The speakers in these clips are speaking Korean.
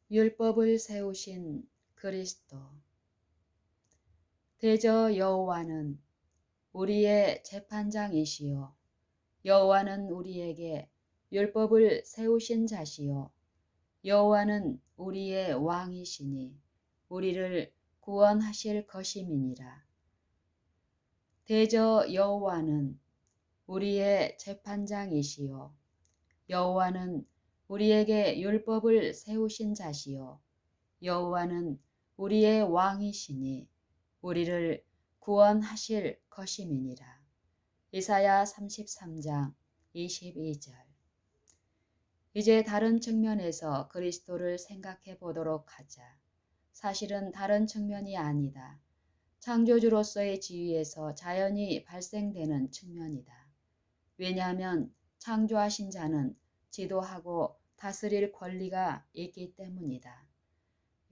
율법을 세우신 그리스도. 대저 여호와는 우리의 재판장이시요 여호와는 우리에게 율법을 세우신 자시요 여호와는 우리의 왕이시니 우리를 구원하실 것임이니라. 대저 여호와는 우리의 재판장이시요 여호와는 우리에게 율법을 세우신 자시요 여호와는 우리의 왕이시니 우리를 구원하실 것임이니라. 이사야 33장 22절. 이제 다른 측면에서 그리스도를 생각해 보도록 하자. 사실은 다른 측면이 아니다. 창조주로서의 지위에서 자연이 발생되는 측면이다. 왜냐하면 창조하신 자는 지도하고 다스릴 권리가 있기 때문이다.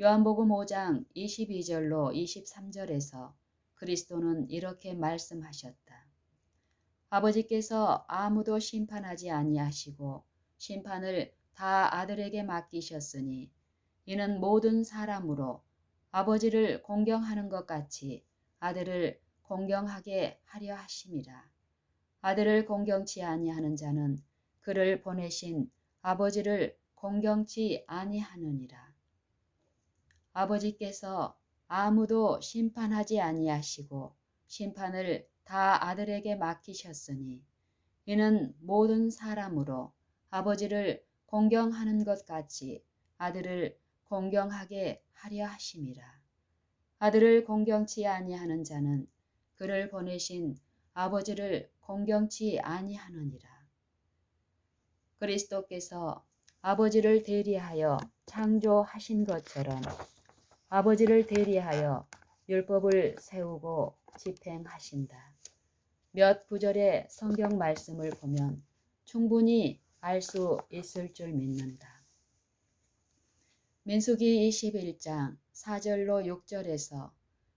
요한복음 5장 22절로 23절에서 그리스도는 이렇게 말씀하셨다. 아버지께서 아무도 심판하지 아니하시고 심판을 다 아들에게 맡기셨으니 이는 모든 사람으로 아버지를 공경하는 것 같이 아들을 공경하게 하려 하심이라. 아들을 공경치 아니하는 자는 그를 보내신 아버지를 공경치 아니하느니라. 아버지께서 아무도 심판하지 아니하시고 심판을 다 아들에게 맡기셨으니 이는 모든 사람으로 아버지를 공경하는 것 같이 아들을 공경하게 하려 하심이라. 아들을 공경치 아니하는 자는 그를 보내신 아버지를 공경치 아니하느니라. 그리스도께서 아버지를 대리하여 창조하신 것처럼 아버지를 대리하여 율법을 세우고 집행하신다. 몇 구절의 성경 말씀을 보면 충분히 알 수 있을 줄 믿는다. 민수기 21장 4절로 6절에서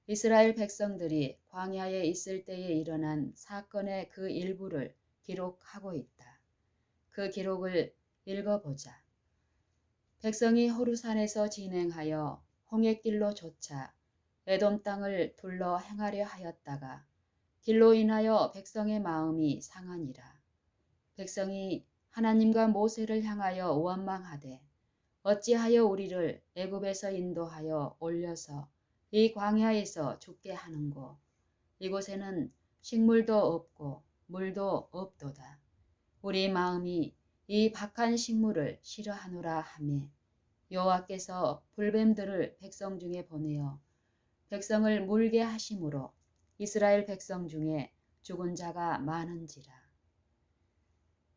이스라엘 백성들이 광야에 있을 때에 일어난 사건의 그 일부를 기록하고 있다. 그 기록을 읽어보자. 백성이 호르산에서 진행하여 홍해길로 쫓아 에돔 땅을 둘러 행하려 하였다가 길로 인하여 백성의 마음이 상하니라. 백성이 하나님과 모세를 향하여 원망하되 어찌하여 우리를 애굽에서 인도하여 올려서 이 광야에서 죽게 하는고 이곳에는 식물도 없고 물도 없도다. 우리 마음이 이 박한 식물을 싫어하노라 하매 여호와께서 불뱀들을 백성 중에 보내어 백성을 물게 하심으로 이스라엘 백성 중에 죽은 자가 많은지라.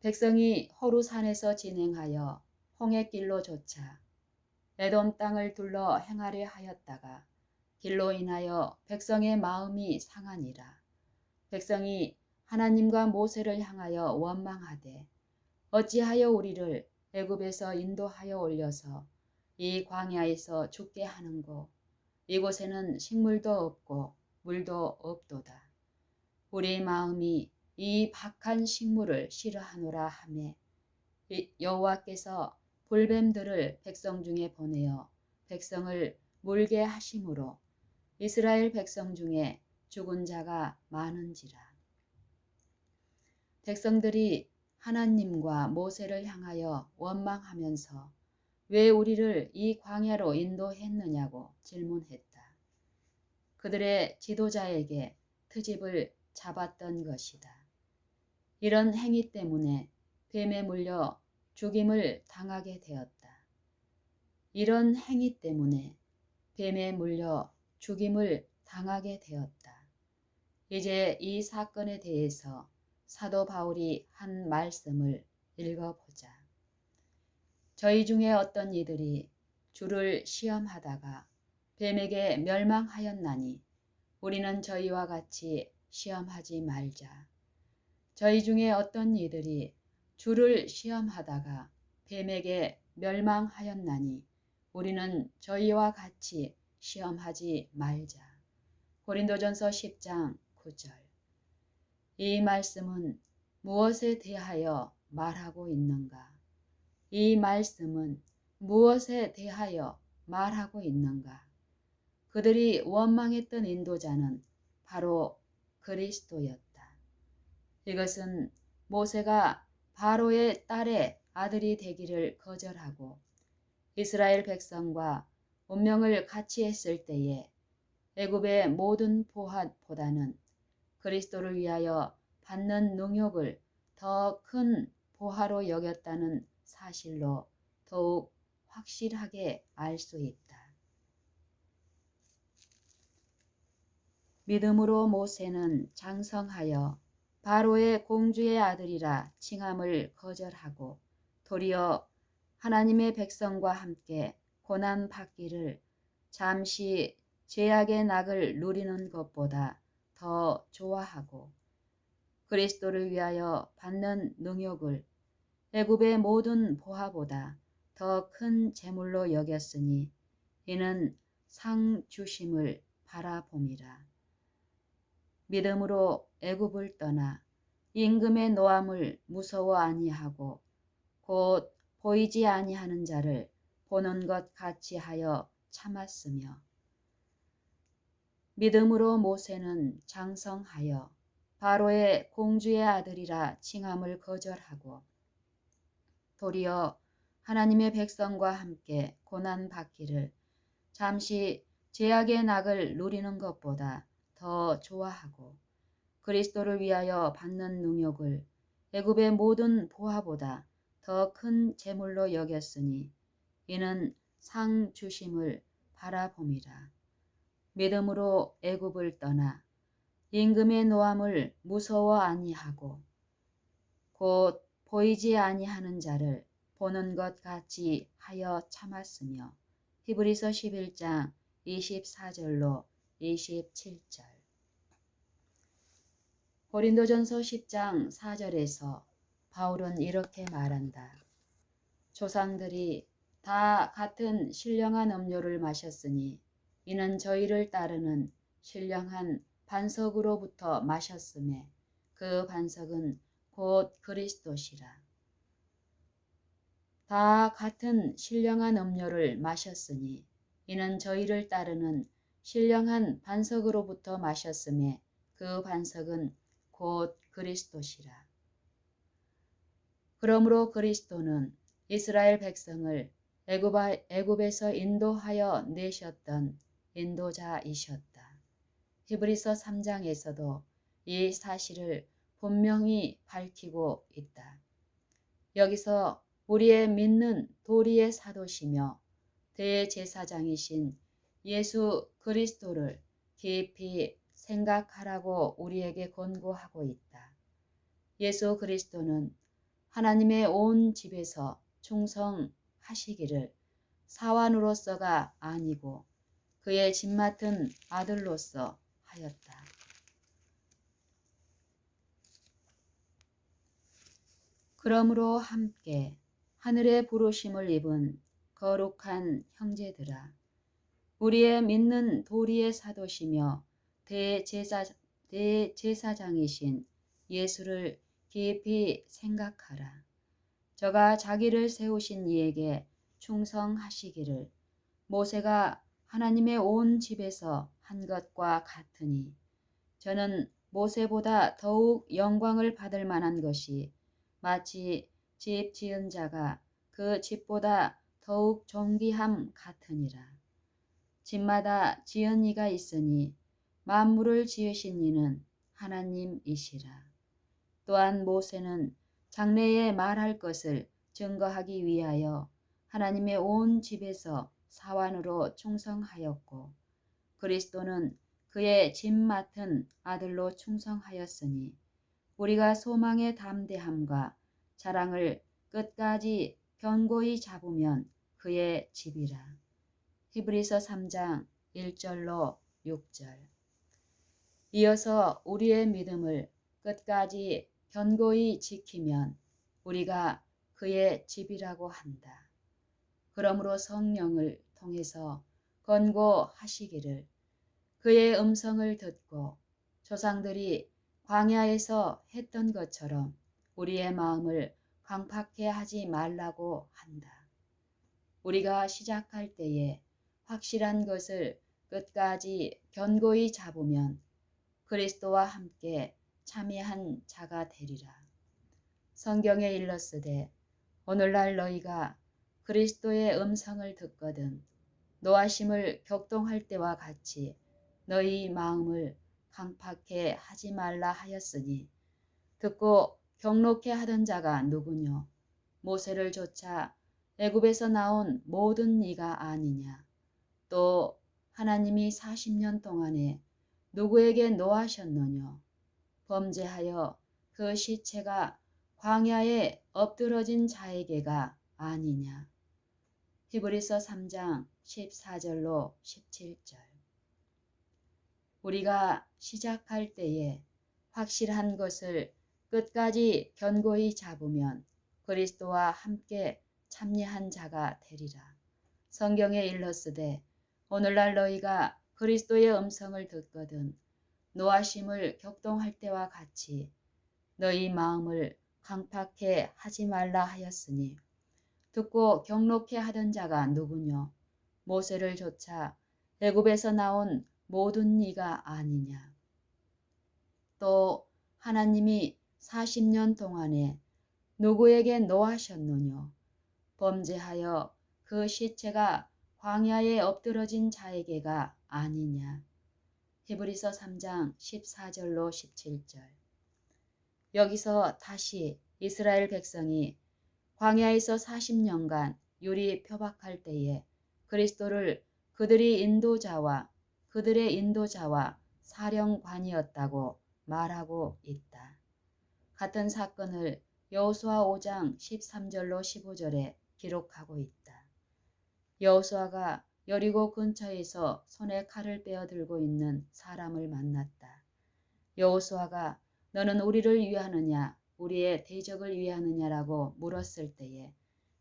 백성이 호루산에서 진행하여 홍해길로 쫓아 에돔 땅을 둘러 행하려 하였다가 길로 인하여 백성의 마음이 상하니라. 백성이 하나님과 모세를 향하여 원망하되 어찌하여 우리를 애굽에서 인도하여 올려서 이 광야에서 죽게 하는고 이곳에는 식물도 없고 물도 없도다. 우리 마음이 이 박한 식물을 싫어하노라 하매 여호와께서 불뱀들을 백성 중에 보내어 백성을 물게 하심으로 이스라엘 백성 중에 죽은 자가 많은지라. 백성들이 하나님과 모세를 향하여 원망하면서 왜 우리를 이 광야로 인도했느냐고 질문했다. 그들의 지도자에게 트집을 잡았던 것이다. 이런 행위 때문에 뱀에 물려 죽임을 당하게 되었다. 이런 행위 때문에 뱀에 물려 죽임을 당하게 되었다. 이제 이 사건에 대해서 사도 바울이 한 말씀을 읽어보자. 저희 중에 어떤 이들이 주를 시험하다가 뱀에게 멸망하였나니 우리는 저희와 같이 시험하지 말자. 저희 중에 어떤 이들이 주를 시험하다가 뱀에게 멸망하였나니 우리는 저희와 같이 시험하지 말자. 고린도전서 10장 9절. 이 말씀은 무엇에 대하여 말하고 있는가? 이 말씀은 무엇에 대하여 말하고 있는가? 그들이 원망했던 인도자는 바로 그리스도였다. 이것은 모세가 바로의 딸의 아들이 되기를 거절하고 이스라엘 백성과 운명을 같이 했을 때에 애굽의 모든 보화보다는 그리스도를 위하여 받는 능욕을 더 큰 보화로 여겼다는 사실로 더욱 확실하게 알 수 있다. 믿음으로 모세는 장성하여 바로의 공주의 아들이라 칭함을 거절하고 도리어 하나님의 백성과 함께 고난 받기를 잠시 죄악의 낙을 누리는 것보다 더 좋아하고 그리스도를 위하여 받는 능욕을 애굽의 모든 보화보다 더 큰 재물로 여겼으니 이는 상 주심을 바라봄이라. 믿음으로 애굽을 떠나 임금의 노함을 무서워 아니하고 곧 보이지 아니하는 자를 보는 것 같이 하여 참았으며 믿음으로 모세는 장성하여 바로의 공주의 아들이라 칭함을 거절하고 도리어 하나님의 백성과 함께 고난 받기를 잠시 죄악의 낙을 누리는 것보다 더 좋아하고 그리스도를 위하여 받는 능욕을 애굽의 모든 보화보다 더 큰 재물로 여겼으니 이는 상 주심을 바라봄이라. 믿음으로 애굽을 떠나 임금의 노함을 무서워 아니하고 곧 보이지 아니하는 자를 보는 것 같이 하여 참았으며 히브리서 11장 24절로 27절. 고린도전서 10장 4절에서 바울은 이렇게 말한다. 조상들이 다 같은 신령한 음료를 마셨으니 이는 저희를 따르는 신령한 반석으로부터 마셨음에 그 반석은 곧 그리스도시라. 다 같은 신령한 음료를 마셨으니 이는 저희를 따르는 신령한 반석으로부터 마셨음에 그 반석은 곧 그리스도시라. 그러므로 그리스도는 이스라엘 백성을 애굽에서 인도하여 내셨던 인도자이셨다. 히브리서 3장에서도 이 사실을 분명히 밝히고 있다. 여기서 우리의 믿는 도리의 사도시며 대제사장이신 예수 그리스도를 깊이 생각하라고 우리에게 권고하고 있다. 예수 그리스도는 하나님의 온 집에서 충성하시기를 사환으로서가 아니고 그의 집 맡은 아들로서 하였다. 그러므로 함께 하늘의 부르심을 입은 거룩한 형제들아, 우리의 믿는 도리의 사도시며 대제사장이신 예수를 깊이 생각하라. 저가 자기를 세우신 이에게 충성하시기를 모세가 하나님의 온 집에서 한 것과 같으니 저는 모세보다 더욱 영광을 받을 만한 것이 마치 집 지은 자가 그 집보다 더욱 존귀함 같으니라. 집마다 지은 이가 있으니 만물을 지으신 이는 하나님이시라. 또한 모세는 장래에 말할 것을 증거하기 위하여 하나님의 온 집에서 사환으로 충성하였고 그리스도는 그의 집 맡은 아들로 충성하였으니 우리가 소망의 담대함과 자랑을 끝까지 견고히 잡으면 그의 집이라. 히브리서 3장 1절로 6절. 이어서 우리의 믿음을 끝까지 견고히 지키면 우리가 그의 집이라고 한다. 그러므로 성령을 통해서 권고하시기를 그의 음성을 듣고 조상들이 광야에서 했던 것처럼 우리의 마음을 강팍해 하지 말라고 한다. 우리가 시작할 때에 확실한 것을 끝까지 견고히 잡으면 그리스도와 함께 참여한 자가 되리라. 성경에 일렀으되 오늘날 너희가 그리스도의 음성을 듣거든 노하심을 격동할 때와 같이 너희 마음을 강팍해 하지 말라 하였으니 듣고 경록해 하던 자가 누구뇨? 모세를 쫓아 애굽에서 나온 모든 이가 아니냐? 또 하나님이 40년 동안에 누구에게 노하셨느뇨? 범죄하여 그 시체가 광야에 엎드러진 자에게가 아니냐? 히브리서 3장 14절로 17절. 우리가 시작할 때에 확실한 것을 끝까지 견고히 잡으면 그리스도와 함께 참여한 자가 되리라. 성경에 일렀으되 오늘날 너희가 그리스도의 음성을 듣거든 노하심을 격동할 때와 같이 너희 마음을 강팍해 하지 말라 하였으니 듣고 경록해 하던 자가 누구뇨? 모세를 쫓아 애굽에서 나온 모든 이가 아니냐? 또 하나님이 40년 동안에 누구에게 노하셨느뇨? 범죄하여 그 시체가 광야에 엎드러진 자에게가 아니냐? 히브리서 3장 14절로 17절. 여기서 다시 이스라엘 백성이 광야에서 40년간 유리 표박할 때에 그리스도를 그들의 인도자와 사령관이었다고 말하고 있다. 같은 사건을 여호수아 5장 13절로 15절에 기록하고 있다. 여호수아가 여리고 근처에서 손에 칼을 빼어 들고 있는 사람을 만났다. 여호수아가 너는 우리를 위하느냐 우리의 대적을 위하느냐라고 물었을 때에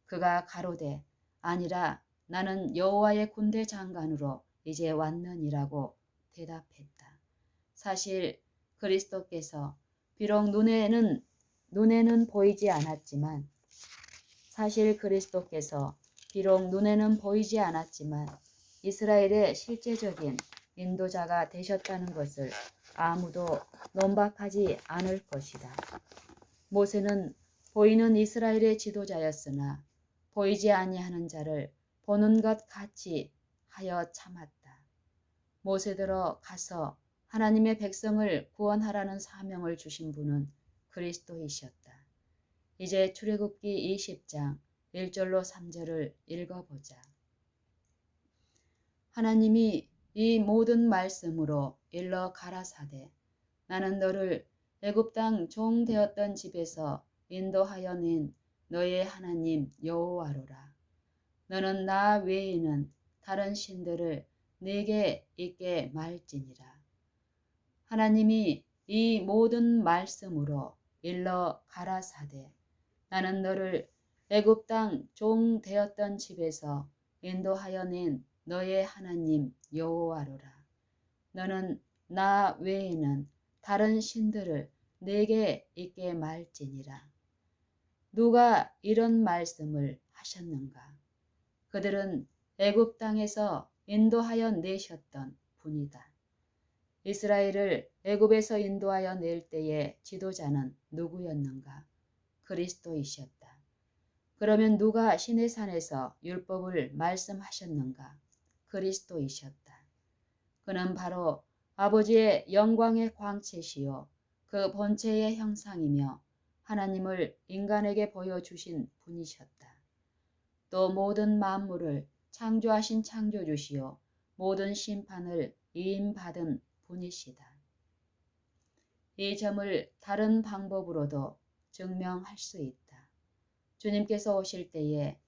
그가 가로되 아니라 나는 여호와의 군대 장관으로 이제 왔느니라고 대답했다. 사실 그리스도께서 비록 눈에는 보이지 않았지만 이스라엘의 실제적인 인도자가 되셨다는 것을 아무도 논박하지 않을 것이다. 모세는 보이는 이스라엘의 지도자였으나 보이지 아니하는 자를 보는 것 같이 하여 참았다. 모세더러 가서 하나님의 백성을 구원하라는 사명을 주신 분은 그리스도이셨다. 이제 출애굽기 20장 1절로 3절을 읽어보자. 하나님이 이 모든 말씀으로 일러 가라사대 나는 너를 애굽 땅 종 되었던 집에서 인도하여 낸 너의 하나님 여호와로라. 너는 나 외에는 다른 신들을 네게 있게 말지니라. 하나님이 이 모든 말씀으로 일러 가라사대 나는 너를 애굽 땅 종 되었던 집에서 인도하여 낸 너의 하나님 여호와로라. 너는 나 외에는 다른 신들을 네게 있게 말지니라. 누가 이런 말씀을 하셨는가? 그들은 애굽 땅에서 인도하여 내셨던 분이다. 이스라엘을 애굽에서 인도하여 낼 때의 지도자는 누구였는가? 그리스도이셨다. 그러면 누가 시내산에서 율법을 말씀하셨는가? 그리스도이셨다. 그는 바로 아버지의 영광의 광채시요 그 본체의 형상이며 하나님을 인간에게 보여주신 분이셨다. 또 모든 만물을 창조하신 창조주시요 모든 심판을 이임받은 분이시다. 이 점을 다른 방법으로도 증명할 수 있다. 주님께서 오실 때에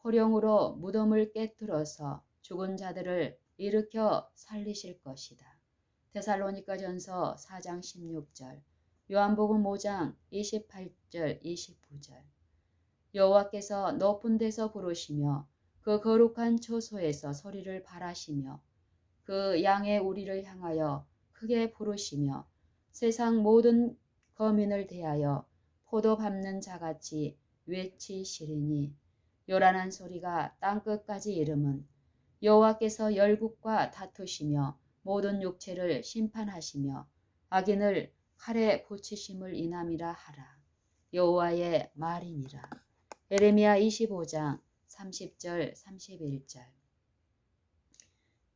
호령으로 무덤을 깨뜨려서 죽은 자들을 일으켜 살리실 것이다. 데살로니가전서 4장 16절, 요한복음 5장 28절 29절. 여호와께서 높은 데서 부르시며 그 거룩한 처소에서 소리를 발하시며 그 양의 우리를 향하여 크게 부르시며 세상 모든 거민을 대하여 포도 밟는 자같이 외치시리니 요란한 소리가 땅끝까지 이름은 여호와께서 열국과 다투시며 모든 육체를 심판하시며 악인을 칼에 붙이심을 인함이라 하라. 여호와의 말이니라. 예레미야 25장 30절 31절.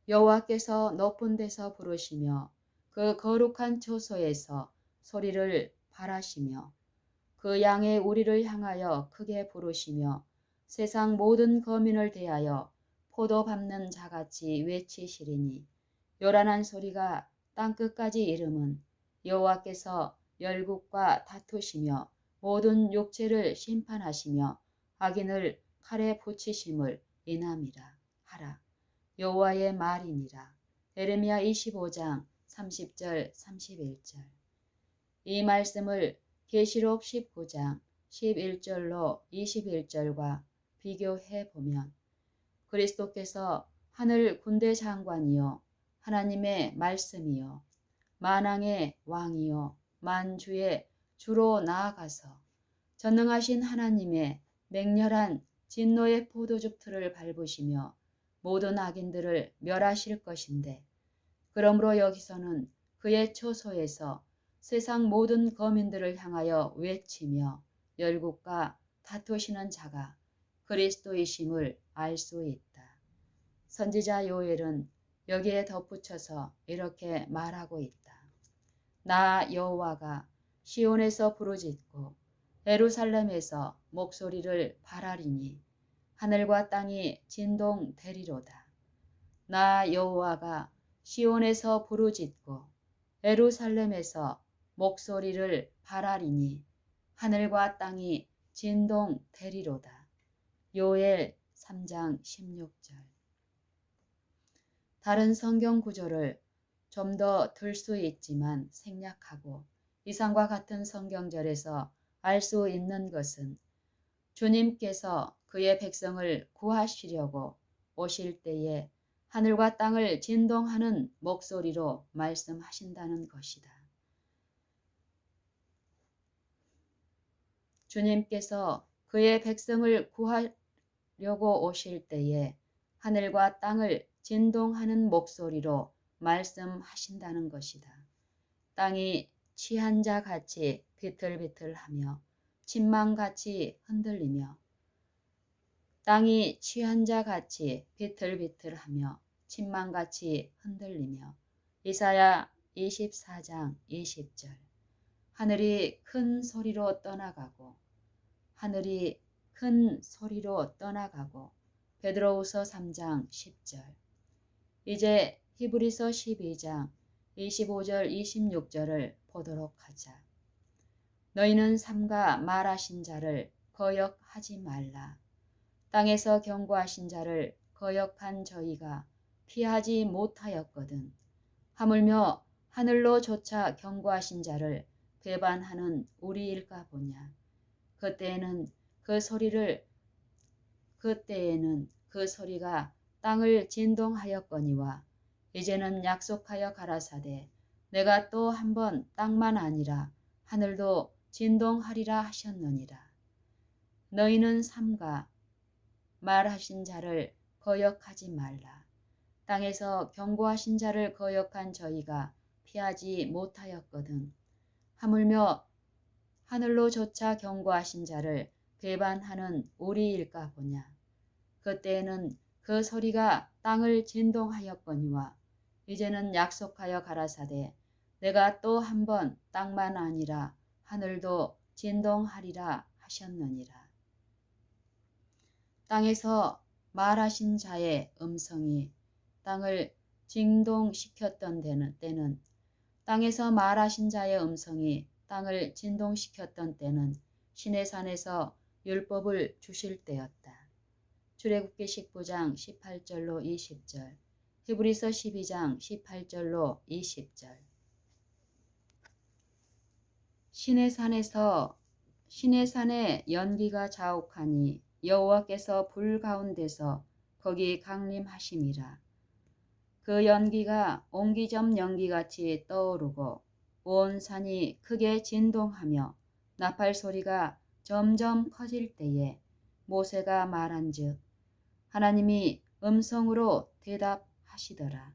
여호와께서 높은 데서 부르시며 그 거룩한 초소에서 소리를 발하시며 그 양의 우리를 향하여 크게 부르시며 세상 모든 거민을 대하여 포도 밟는 자같이 외치시리니 요란한 소리가 땅끝까지 이름은 여호와께서 열국과 다투시며 모든 육체를 심판하시며 악인을 칼에 붙이심을 인함이라 하라. 여호와의 말이니라. 예레미야 25장 30절 31절. 이 말씀을 계시록 19장 11절로 21절과 비교해 보면 그리스도께서 하늘 군대 장관이요 하나님의 말씀이요 만왕의 왕이요 만주의 주로 나아가서 전능하신 하나님의 맹렬한 진노의 포도즙 틀을 밟으시며 모든 악인들을 멸하실 것인데 그러므로 여기서는 그의 초소에서 세상 모든 거민들을 향하여 외치며 열국과 다투시는 자가 그리스도이심을 알 수 있다. 선지자 요엘은 여기에 덧붙여서 이렇게 말하고 있다. 나 여호와가 시온에서 부르짖고 예루살렘에서 목소리를 발하리니 하늘과 땅이 진동되리로다. 나 여호와가 시온에서 부르짖고 예루살렘에서 목소리를 발하리니 하늘과 땅이 진동되리로다. 요엘 3장 16절. 다른 성경 구절을 좀 더 들 수 있지만 생략하고 이상과 같은 성경절에서 알 수 있는 것은 주님께서 그의 백성을 구하시려고 오실 때에 하늘과 땅을 진동하는 목소리로 말씀하신다는 것이다. 주님께서 그의 백성을 구하려고 오실 때에 하늘과 땅을 진동하는 목소리로 말씀하신다는 것이다. 땅이 취한 자 같이 비틀비틀하며 침망같이 흔들리며 땅이 취한 자 같이 비틀비틀하며 침망같이 흔들리며 이사야 24장 20절. 하늘이 큰 소리로 떠나가고 하늘이 큰 소리로 떠나가고 베드로후서 3장 10절. 이제 히브리서 12장 25절 26절을 보도록 하자. 너희는 삼가 말하신 자를 거역하지 말라. 땅에서 경고하신 자를 거역한 저희가 피하지 못하였거든. 하물며 하늘로 조차 경고하신 자를 배반하는 우리일까 보냐. 그때에는 그 소리가 땅을 진동하였거니와 이제는 약속하여 가라사대 내가 또 한 번 땅만 아니라 하늘도 진동하리라 하셨느니라. 너희는 삼가 말하신 자를 거역하지 말라. 땅에서 경고하신 자를 거역한 저희가 피하지 못하였거든. 하물며 하늘로 조차 경고하신 자를 배반하는 우리일까 보냐. 그때에는 그 소리가 땅을 진동하였거니와 이제는 약속하여 가라사대 내가 또 한 번 땅만 아니라 하늘도 진동하리라 하셨느니라. 땅에서 말하신 자의 음성이 땅을 진동시켰던 때는 땅에서 말하신 자의 음성이 땅을 진동시켰던 때는 시내산에서 율법을 주실 때였다. 출애굽기 19장 18절로 20절, 히브리서 12장 18절로 20절. 시내산에 연기가 자욱하니 여호와께서 불 가운데서 거기 강림하심이라. 그 연기가 옹기점 연기같이 떠오르고 온 산이 크게 진동하며 나팔 소리가 점점 커질 때에 모세가 말한즉 하나님이 음성으로 대답하시더라.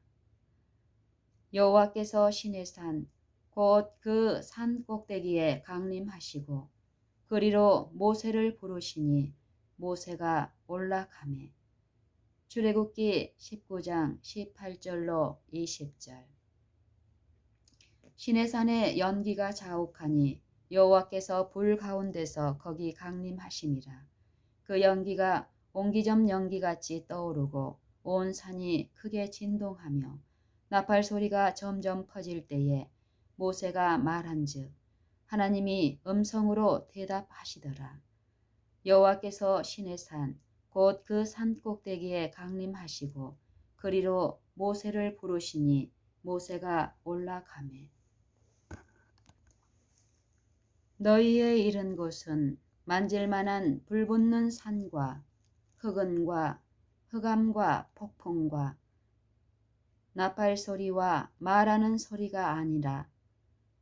여호와께서 시내산 곧 그 산 꼭대기에 강림하시고 그리로 모세를 부르시니 모세가 올라가매. 출애굽기 19장 18절로 20절. 시내산에 연기가 자욱하니 여호와께서 불 가운데서 거기 강림하심이라. 그 연기가 옹기점 연기같이 떠오르고 온 산이 크게 진동하며 나팔 소리가 점점 커질 때에 모세가 말한즉 하나님이 음성으로 대답하시더라. 여호와께서 시내산 곧 그 산 꼭대기에 강림하시고 그리로 모세를 부르시니 모세가 올라가매. 너희의 이른 곳은 만질만한 불붙는 산과 흑은과 흑암과 폭풍과 나팔 소리와 말하는 소리가 아니라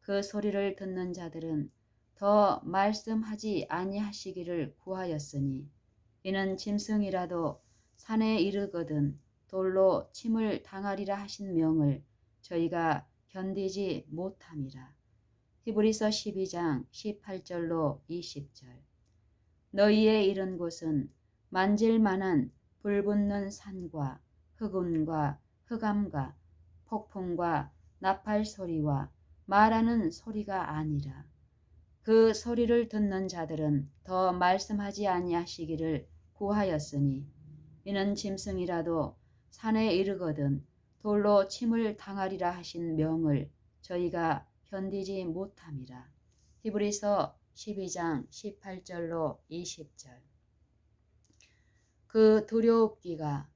그 소리를 듣는 자들은 더 말씀하지 아니하시기를 구하였으니 이는 짐승이라도 산에 이르거든 돌로 침을 당하리라 하신 명을 저희가 견디지 못함이라. 히브리서 12장 18절로 20절. 너희의 이른 곳은 만질만한 불붙는 산과 흑운과 흑암과 폭풍과 나팔 소리와 말하는 소리가 아니라 그 소리를 듣는 자들은 더 말씀하지 아니하시기를 구하였으니 이는 짐승이라도 산에 이르거든 돌로 침을 당하리라 하신 명을 저희가 견디지 못함이라. 히브리서 12장 18절로 20절. 그 두려움기가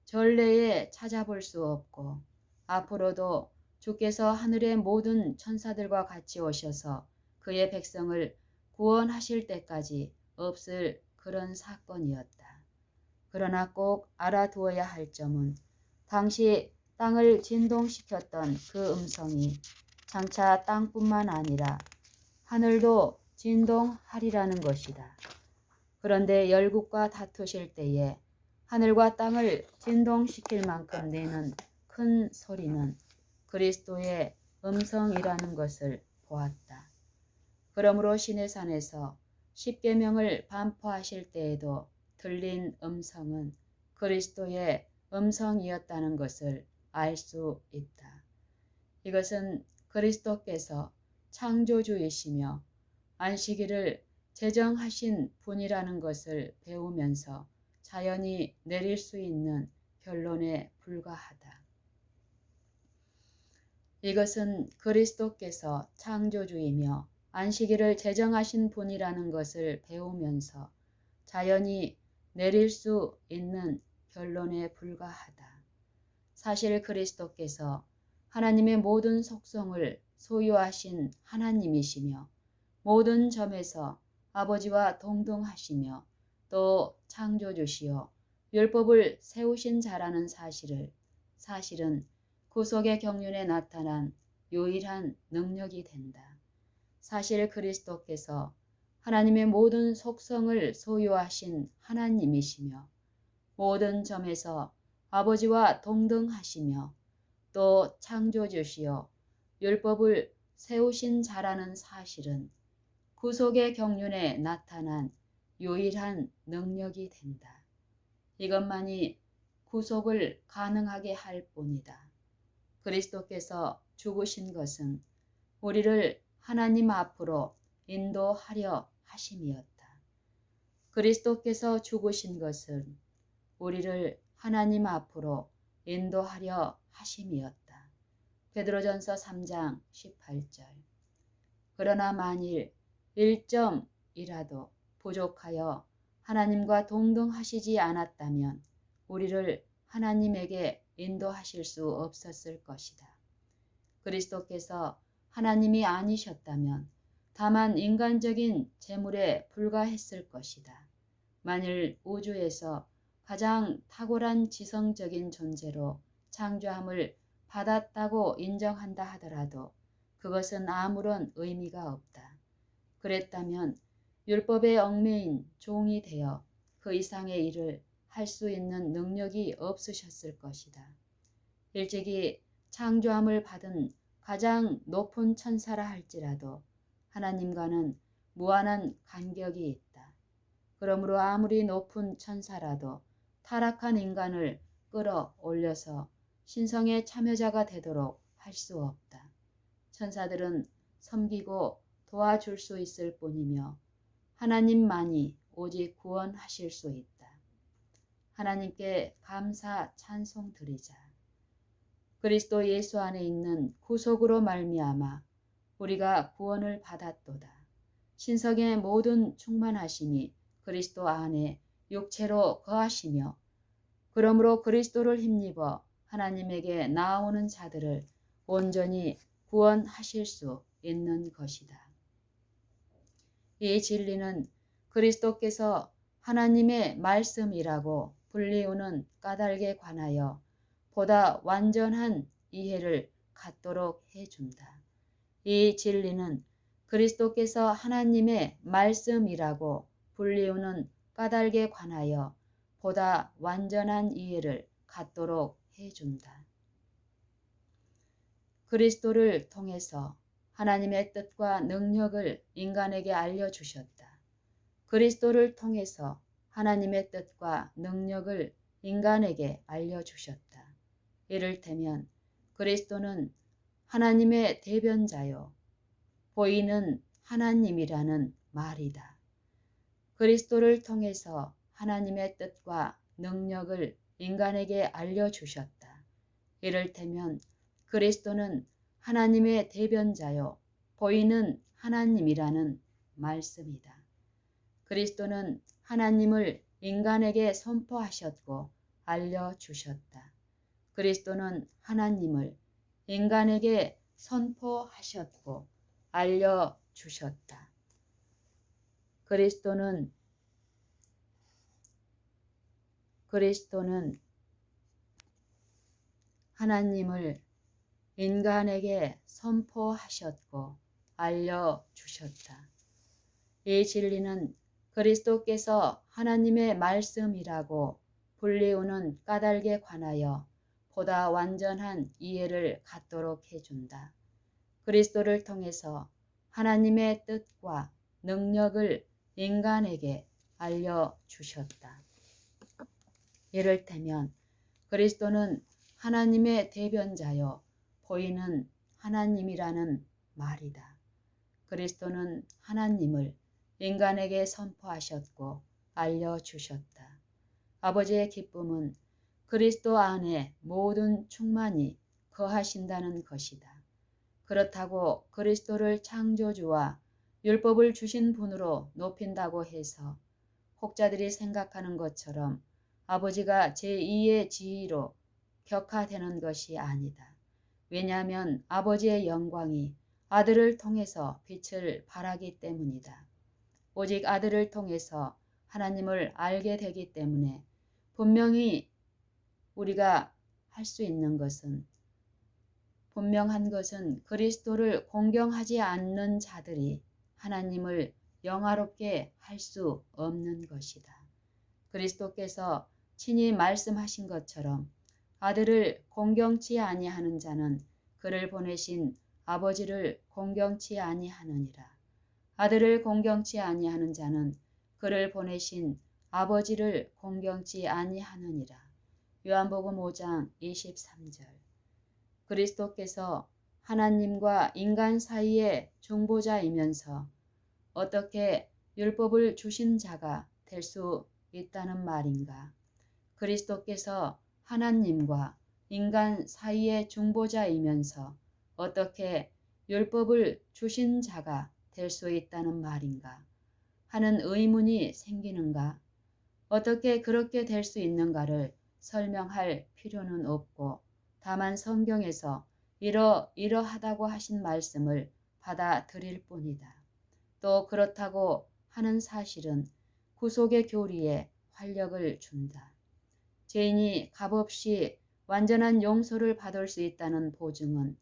전례에 찾아볼 수 없고 앞으로도 주께서 하늘의 모든 천사들과 같이 오셔서 그의 백성을 구원하실 때까지 없을 그런 사건이었다. 그러나 꼭 알아두어야 할 점은 당시 땅을 진동시켰던 그 음성이 장차 땅뿐만 아니라 하늘도 진동하리라는 것이다. 그런데 열국과 다투실 때에 하늘과 땅을 진동시킬 만큼 내는 큰 소리는 그리스도의 음성이라는 것을 보았다. 그러므로 시내산에서 십계명을 반포하실 때에도 들린 음성은 그리스도의 음성이었다는 것을 알 수 있다. 이것은 그리스도께서 창조주이시며 안식일을 제정하신 분이라는 것을 배우면서 자연히 내릴 수 있는 결론에 불과하다. 이것은 그리스도께서 창조주이며 안식일을 제정하신 분이라는 것을 배우면서 자연히 내릴 수 있는 결론에 불과하다. 사실 그리스도께서 하나님의 모든 속성을 소유하신 하나님이시며 모든 점에서 아버지와 동등하시며 또 창조주시요 율법을 세우신 자라는 사실은 구속의 경륜에 나타난 유일한 능력이 된다. 사실 그리스도께서 하나님의 모든 속성을 소유하신 하나님이시며 모든 점에서 아버지와 동등하시며 또 창조주시요 율법을 세우신 자라는 사실은 구속의 경륜에 나타난 유일한 능력이 된다. 이것만이 구속을 가능하게 할 뿐이다. 그리스도께서 죽으신 것은 우리를 하나님 앞으로 인도하려 하심이었다. 그리스도께서 죽으신 것은 우리를 하나님 앞으로 인도하려 하심이었다. 베드로전서 3장 18절. 그러나 만일 1점이라도 부족하여 하나님과 동등하시지 않았다면 우리를 하나님에게 인도하실 수 없었을 것이다. 그리스도께서 하나님이 아니셨다면 다만 인간적인 재물에 불과했을 것이다. 만일 우주에서 가장 탁월한 지성적인 존재로 창조함을 받았다고 인정한다 하더라도 그것은 아무런 의미가 없다. 그랬다면 율법에 얽매인 종이 되어 그 이상의 일을 할 수 있는 능력이 없으셨을 것이다. 일찍이 창조함을 받은 가장 높은 천사라 할지라도 하나님과는 무한한 간격이 있다. 그러므로 아무리 높은 천사라도 타락한 인간을 끌어올려서 신성의 참여자가 되도록 할 수 없다. 천사들은 섬기고 도와줄 수 있을 뿐이며 하나님만이 오직 구원하실 수 있다. 하나님께 감사 찬송 드리자. 그리스도 예수 안에 있는 구속으로 말미암아 우리가 구원을 받았도다. 신성의 모든 충만하심이 그리스도 안에 육체로 거하시며 그러므로 그리스도를 힘입어 하나님에게 나아오는 자들을 온전히 구원하실 수 있는 것이다. 이 진리는 그리스도께서 하나님의 말씀이라고 불리우는 까닭에 관하여 보다 완전한 이해를 갖도록 해준다. 이 진리는 그리스도께서 하나님의 말씀이라고 불리우는 까닭에 관하여 보다 완전한 이해를 갖도록 해준다. 그리스도를 통해서 하나님의 뜻과 능력을 인간에게 알려주셨다. 그리스도를 통해서 하나님의 뜻과 능력을 인간에게 알려주셨다. 이를테면 그리스도는 하나님의 대변자요 보이는 하나님이라는 말이다. 그리스도를 통해서 하나님의 뜻과 능력을 인간에게 알려주셨다. 이를테면 그리스도는 하나님의 대변자요 보이는 하나님이라는 말씀이다. 그리스도는 하나님을 인간에게 선포하셨고 알려주셨다. 그리스도는 하나님을 인간에게 선포하셨고 알려주셨다. 그리스도는 하나님을 인간에게 선포하셨고 알려주셨다. 이 진리는 그리스도께서 하나님의 말씀이라고 불리우는 까닭에 관하여 보다 완전한 이해를 갖도록 해준다. 그리스도를 통해서 하나님의 뜻과 능력을 인간에게 알려주셨다. 이를테면 그리스도는 하나님의 대변자요 보이는 하나님이라는 말이다. 그리스도는 하나님을 인간에게 선포하셨고 알려주셨다. 아버지의 기쁨은 그리스도 안에 모든 충만이 거하신다는 것이다. 그렇다고 그리스도를 창조주와 율법을 주신 분으로 높인다고 해서 혹자들이 생각하는 것처럼 아버지가 제2의 지위로 격하되는 것이 아니다. 왜냐하면 아버지의 영광이 아들을 통해서 빛을 발하기 때문이다. 오직 아들을 통해서 하나님을 알게 되기 때문에 분명히 우리가 할 수 있는 것은 분명한 것은 그리스도를 공경하지 않는 자들이 하나님을 영화롭게 할 수 없는 것이다. 그리스도께서 친히 말씀하신 것처럼 아들을 공경치 아니하는 자는 그를 보내신 아버지를 공경치 아니하느니라. 아들을 공경치 아니하는 자는 그를 보내신 아버지를 공경치 아니하느니라. 요한복음 5장 23절. 그리스도께서 하나님과 인간 사이의 중보자이면서 어떻게 율법을 주신 자가 될 수 있다는 말인가? 그리스도께서 하나님과 인간 사이의 중보자이면서 어떻게 율법을 주신 자가 될 수 있다는 말인가? 하는 의문이 생기는가? 어떻게 그렇게 될 수 있는가를 설명할 필요는 없고 다만 성경에서 이러하다고 하신 말씀을 받아들일 뿐이다. 또 그렇다고 하는 사실은 구속의 교리에 활력을 준다. 죄인이 값없이 완전한 용서를 받을 수 있다는 보증은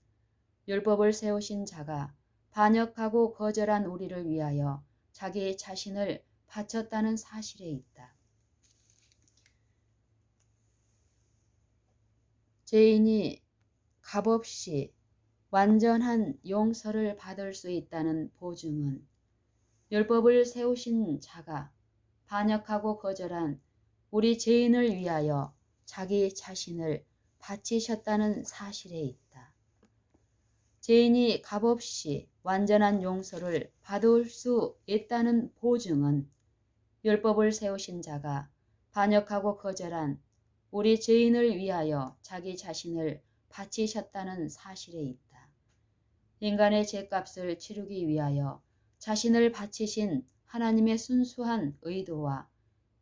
율법을 세우신 자가 반역하고 거절한 우리를 위하여 자기 자신을 바쳤다는 사실에 있다. 죄인이 값없이 완전한 용서를 받을 수 있다는 보증은 율법을 세우신 자가 반역하고 거절한 우리 죄인을 위하여 자기 자신을 바치셨다는 사실에 있다. 죄인이 값없이 완전한 용서를 받을 수 있다는 보증은 율법을 세우신 자가 반역하고 거절한 우리 죄인을 위하여 자기 자신을 바치셨다는 사실에 있다. 인간의 죄값을 치르기 위하여 자신을 바치신 하나님의 순수한 의도와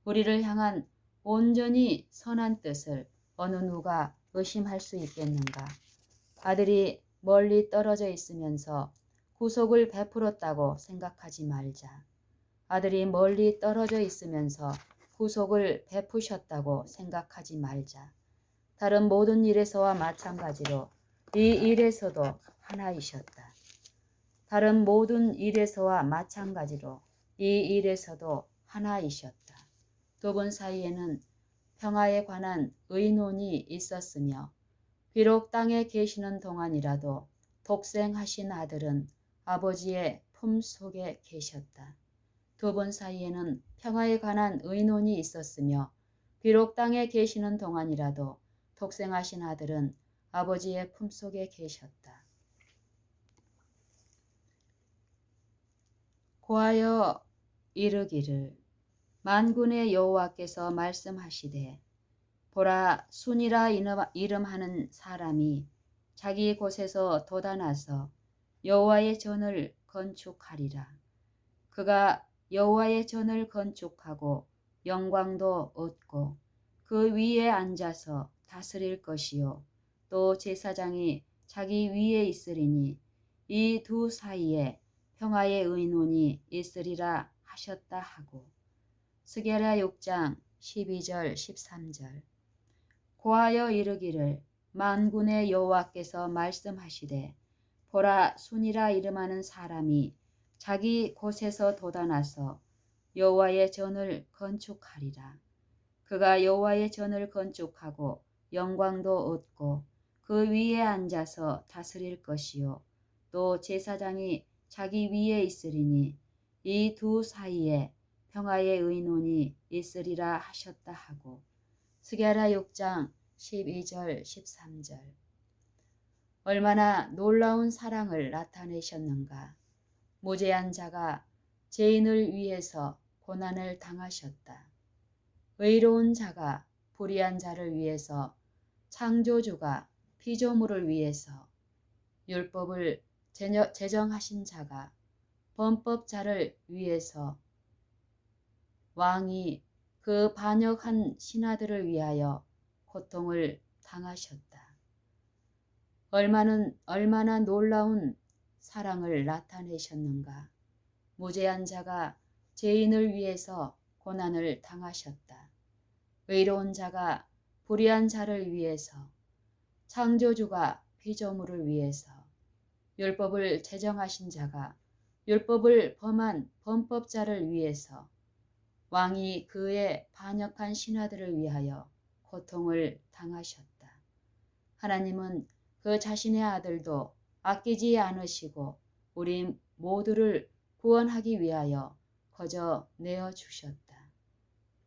우리를 향한 온전히 선한 뜻을 어느 누가 의심할 수 있겠는가? 아들이 멀리 떨어져 있으면서 구속을 베풀었다고 생각하지 말자. 아들이 멀리 떨어져 있으면서 구속을 베푸셨다고 생각하지 말자. 다른 모든 일에서와 마찬가지로 이 일에서도 하나이셨다. 다른 모든 일에서와 마찬가지로 이 일에서도 하나이셨다. 두 분 사이에는 평화에 관한 의논이 있었으며 비록 땅에 계시는 동안이라도 독생하신 아들은 아버지의 품속에 계셨다. 두 분 사이에는 평화에 관한 의논이 있었으며 비록 땅에 계시는 동안이라도 독생하신 아들은 아버지의 품속에 계셨다. 고하여 이르기를 만군의 여호와께서 말씀하시되 보라 순이라 이름하는 사람이 자기 곳에서 돋아나서 여호와의 전을 건축하리라. 그가 여호와의 전을 건축하고 영광도 얻고 그 위에 앉아서 다스릴 것이요 또 제사장이 자기 위에 있으리니 이 두 사이에 평화의 의논이 있으리라 하셨다 하고 스게랴 6장 12절 13절 고하여 이르기를 만군의 여호와께서 말씀하시되 보라 순이라 이름하는 사람이 자기 곳에서 돋아나서 여호와의 전을 건축하리라. 그가 여호와의 전을 건축하고 영광도 얻고 그 위에 앉아서 다스릴 것이요 또 제사장이 자기 위에 있으리니 이 두 사이에 평화의 의논이 있으리라 하셨다 하고 스게랴 6장 12절 13절 얼마나 놀라운 사랑을 나타내셨는가. 무죄한 자가 죄인을 위해서 고난을 당하셨다. 의로운 자가 불의한 자를 위해서 창조주가 피조물을 위해서 율법을 제정하신 자가 범법자를 위해서 왕이 그 반역한 신하들을 위하여 고통을 당하셨다. 얼마나 놀라운 사랑을 나타내셨는가. 무죄한 자가 죄인을 위해서 고난을 당하셨다. 의로운 자가 불의한 자를 위해서 창조주가 피조물을 위해서 율법을 제정하신 자가 율법을 범한 범법자를 위해서 왕이 그의 반역한 신하들을 위하여 고통을 당하셨다. 하나님은 그 자신의 아들도 아끼지 않으시고 우리 모두를 구원하기 위하여 거저 내어주셨다.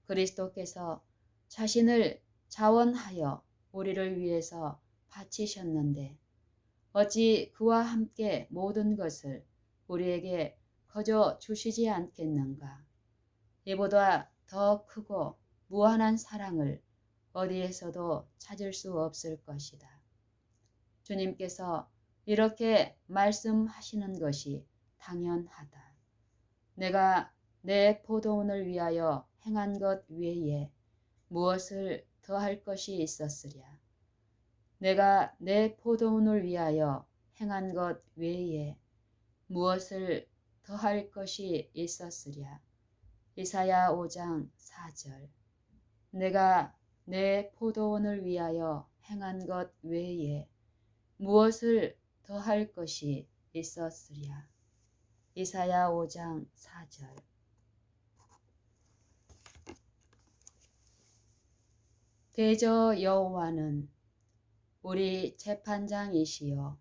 그리스도께서 자신을 자원하여 우리를 위해서 바치셨는데 어찌 그와 함께 모든 것을 우리에게 거저 주시지 않겠는가. 이보다 더 크고 무한한 사랑을 어디에서도 찾을 수 없을 것이다. 주님께서 이렇게 말씀하시는 것이 당연하다. 내가 내 포도원을 위하여 행한 것 외에 무엇을 더할 것이 있었으랴. 내가 내 포도원을 위하여 행한 것 외에 무엇을 더할 것이 있었으랴. 이사야 5장 4절 내가 내 포도원을 위하여 행한 것 외에 무엇을 더할 것이 있었으랴. 이사야 5장 4절 대저 여호와는 우리 재판장이시요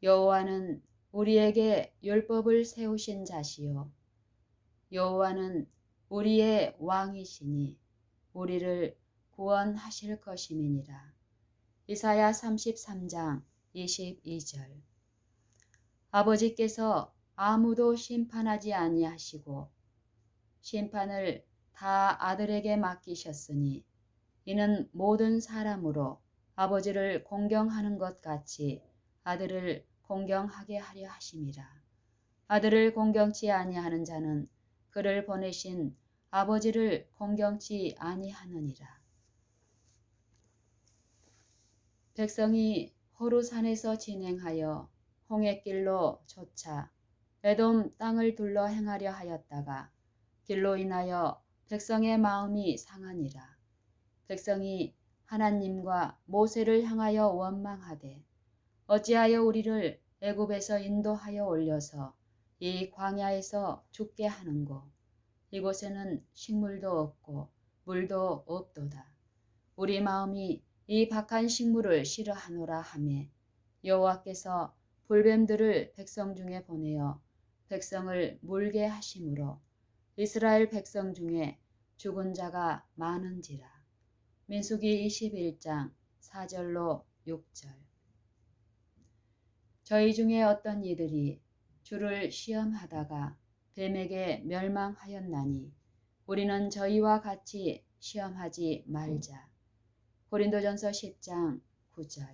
여호와는 우리에게 율법을 세우신 자시요 여호와는 우리의 왕이시니 우리를 구원하실 것임이니라. 이사야 33장 22절. 아버지께서 아무도 심판하지 아니하시고 심판을 다 아들에게 맡기셨으니 이는 모든 사람으로 아버지를 공경하는 것 같이 아들을 공경하게 하려 하심이라. 아들을 공경치 아니하는 자는 그를 보내신 아버지를 공경치 아니하느니라. 백성이 호르산에서 진행하여 홍해길로 쫓아 에돔 땅을 둘러 행하려 하였다가 길로 인하여 백성의 마음이 상하니라. 백성이 하나님과 모세를 향하여 원망하되 어찌하여 우리를 애굽에서 인도하여 올려서 이 광야에서 죽게 하는고 이곳에는 식물도 없고 물도 없도다. 우리 마음이 이 박한 식물을 싫어하노라 하매 여호와께서 불뱀들을 백성 중에 보내어 백성을 물게 하심으로 이스라엘 백성 중에 죽은 자가 많은지라. 민수기 21장 4절로 6절. 저희 중에 어떤 이들이 주를 시험하다가 뱀에게 멸망하였나니 우리는 저희와 같이 시험하지 말자. 고린도전서 10장 9절.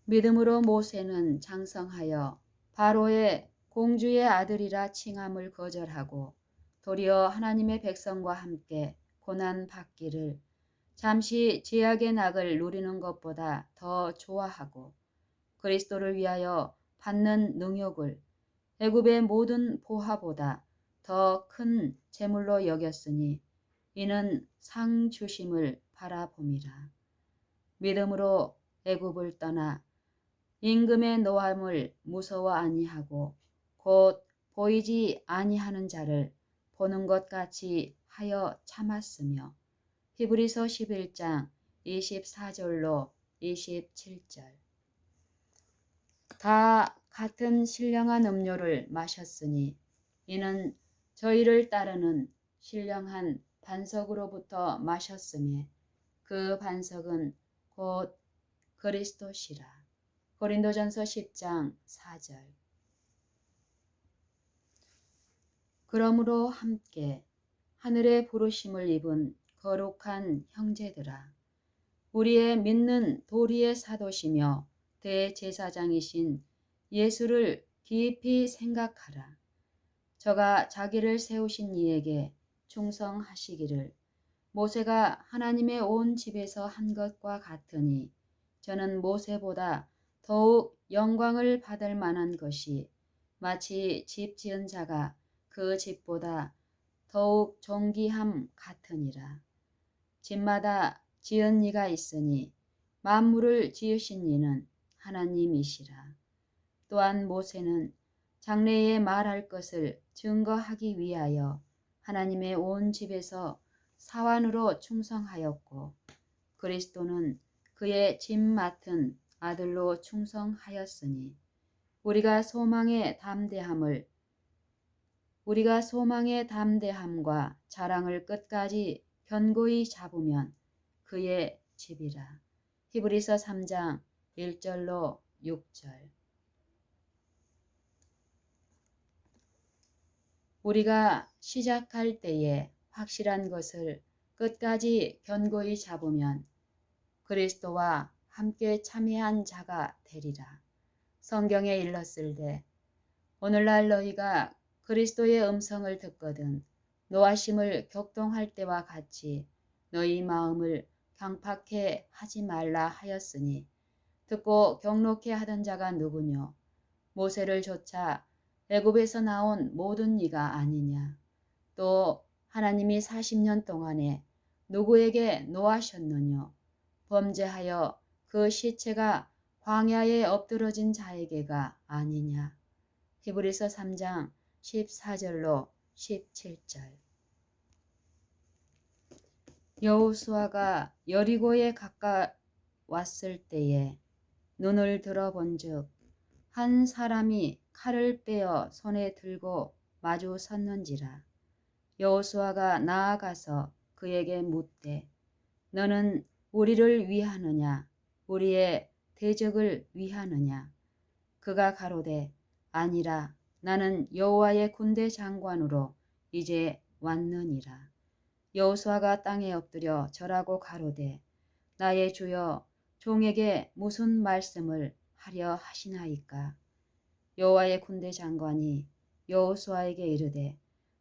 믿음으로 모세는 장성하여 바로의 공주의 아들이라 칭함을 거절하고 도리어 하나님의 백성과 함께 고난 받기를 잠시 제약의 낙을 누리는 것보다 더 좋아하고 그리스도를 위하여 받는 능욕을 애굽의 모든 보화보다 더 큰 재물로 여겼으니 이는 상 주심을 바라봄이라. 믿음으로 애굽을 떠나 임금의 노함을 무서워 아니하고 곧 보이지 아니하는 자를 보는 것 같이 하여 참았으며 히브리서 11장 24절로 27절. 다 같은 신령한 음료를 마셨으니 이는 저희를 따르는 신령한 반석으로부터 마셨음에 그 반석은 곧 그리스도시라. 고린도전서 10장 4절. 그러므로 함께 하늘의 부르심을 입은 거룩한 형제들아, 우리의 믿는 도리의 사도시며 대제사장이신 예수를 깊이 생각하라. 저가 자기를 세우신 이에게 충성하시기를 모세가 하나님의 온 집에서 한 것과 같으니 저는 모세보다 더욱 영광을 받을 만한 것이 마치 집 지은 자가 그 집보다 더욱 존귀함 같으니라. 집마다 지은 이가 있으니 만물을 지으신 이는 하나님이시라. 또한 모세는 장래에 말할 것을 증거하기 위하여 하나님의 온 집에서 사환으로 충성하였고 그리스도는 그의 집 맡은 아들로 충성하였으니 우리가 소망의 담대함과 자랑을 끝까지 견고히 잡으면 그의 집이라. 히브리서 3장 1절로 6절. 우리가 시작할 때에 확실한 것을 끝까지 견고히 잡으면 그리스도와 함께 참여한 자가 되리라. 성경에 일렀을때 오늘날 너희가 그리스도의 음성을 듣거든 노하심을 격동할 때와 같이 너희 마음을 강팍해 하지 말라 하였으니 듣고 경록해 하던 자가 누구뇨? 모세를 좇아 애굽에서 나온 모든 이가 아니냐? 또 하나님이 40년 동안에 누구에게 노하셨느뇨? 범죄하여 그 시체가 광야에 엎드러진 자에게가 아니냐? 히브리서 3장 14절로 17절. 여호수아가 여리고에 가까웠을 때에 눈을 들어본즉 한 사람이 칼을 빼어 손에 들고 마주 섰는지라. 여호수아가 나아가서 그에게 묻되 너는 우리를 위하느냐 우리의 대적을 위하느냐. 그가 가로되 아니라 나는 여호와의 군대 장관으로 이제 왔느니라. 여호수아가 땅에 엎드려 절하고 가로되 나의 주여 종에게 무슨 말씀을 하려 하시나이까. 여호와의 군대 장관이 여호수아에게 이르되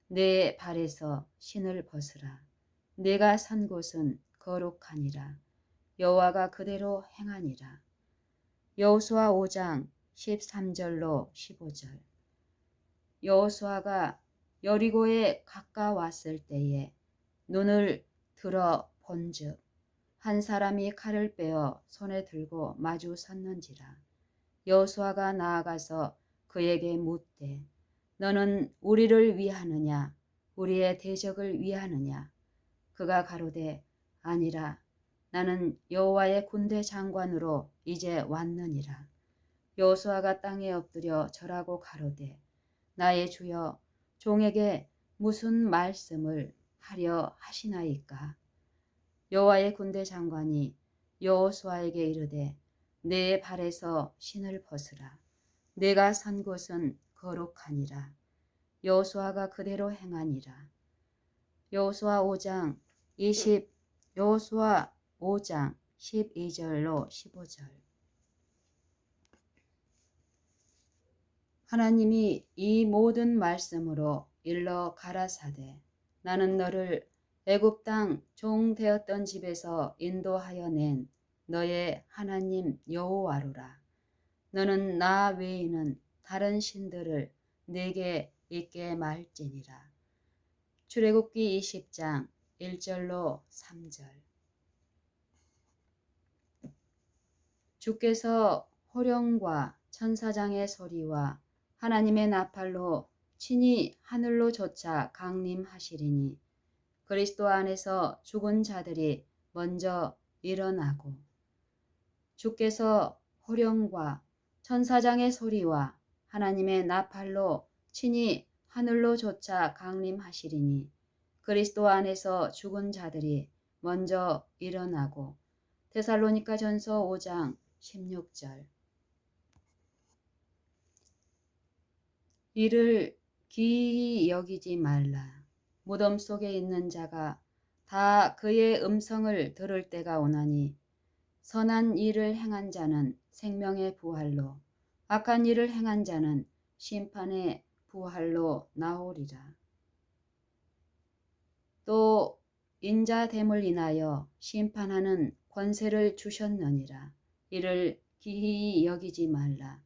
내 발에서 신을 벗으라. 내가 산 곳은 거룩하니라. 여호와가 그대로 행하니라. 여호수아 5장 13절로 15절. 여호수아가 여리고에 가까웠을 때에 눈을 들어 본즉 한 사람이 칼을 빼어 손에 들고 마주 섰는지라. 여호수아가 나아가서 그에게 묻되 너는 우리를 위하느냐 우리의 대적을 위하느냐. 그가 가로되 아니라 나는 여호와의 군대 장관으로 이제 왔느니라. 여호수아가 땅에 엎드려 절하고 가로되 나의 주여 종에게 무슨 말씀을 하려 하시나이까. 여호와의 군대 장관이 여호수아에게 이르되 내 발에서 신을 벗으라. 내가 산 곳은 거룩하니라. 여호수아가 그대로 행하니라. 여호수아 5장 12절로 15절. 하나님이 이 모든 말씀으로 일러 가라사대 나는 너를 애굽 땅 종 되었던 집에서 인도하여 낸 너의 하나님 여호와루라. 너는 나 외에는 다른 신들을 내게 있게 말지니라. 출애굽기 20장 1절로 3절. 주께서 호령과 천사장의 소리와 하나님의 나팔로 친히 하늘로 솟아 강림하시리니 그리스도 안에서 죽은 자들이 먼저 일어나고 주께서 호령과 천사장의 소리와 하나님의 나팔로 친히 하늘로 솟아 강림하시리니 그리스도 안에서 죽은 자들이 먼저 일어나고. 데살로니가전서 5장 16절. 이를 기이히 여기지 말라. 무덤 속에 있는 자가 다 그의 음성을 들을 때가 오나니 선한 일을 행한 자는 생명의 부활로 악한 일을 행한 자는 심판의 부활로 나오리라. 또 인자됨을 인하여 심판하는 권세를 주셨느니라. 이를 기이히 여기지 말라.